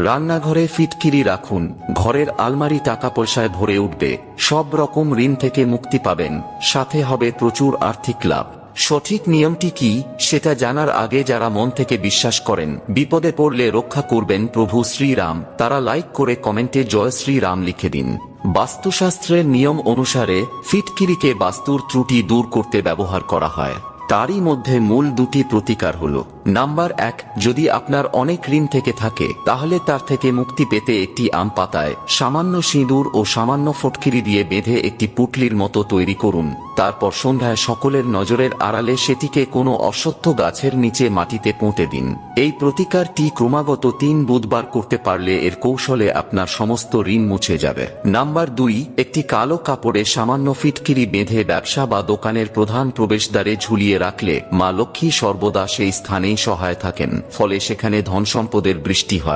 রান্নাঘরে ফিটকিরি রাখুন, ঘরের আলমারি টাকা পয়সায় ভরে উঠবে, সব রকম ঋণ থেকে মুক্তি পাবেন, সাথে হবে প্রচুর আর্থিক লাভ। সঠিক নিয়মটি কি সেটা জানার আগে যারা মন থেকে বিশ্বাস করেন বিপদে পড়লে রক্ষা করবেন প্রভু শ্রীরাম, তারা লাইক করে কমেন্টে জয় শ্রীরাম লিখে দিন। বাস্তুশাস্ত্রের নিয়ম অনুসারে ফিটকিরিকে বাস্তুর ত্রুটি দূর করতে ব্যবহার করা হয়। তারই মধ্যে মূল দুটি প্রতিকার হলো, নাম্বার 1, যদি আপনার অনেক ঋণ থেকে থাকে তাহলে তার থেকে মুক্তি পেতে একটি আম পাতায় সামান্য সিঁদুর ও সামান্য ফটকিরি দিয়ে বেঁধে একটি পুটলির মতো তৈরি করুন। তারপর সন্ধ্যায় সকলের নজরের আড়ালে সেটিকে কোনো অশ্বত্থ গাছের নিচে মাটিতে পুঁতে দিন। এই প্রতিকারটি ক্রমাগত 3 বুধবার করতে পারলে এর কৌশলে আপনার সমস্ত ঋণ মুছে যাবে। নাম্বার 2, একটি কালো কাপড়ে সামান্য ফিটকিরি বেঁধে ব্যবসা বা দোকানের প্রধান প্রবেশদ্বারে ঝুলিয়ে রাখলে মা লক্ষ্মী সর্বদা সেই স্থানেই সহায় থাকেন, ফলে সেখানে ধন সম্পদের বৃষ্টি হয়।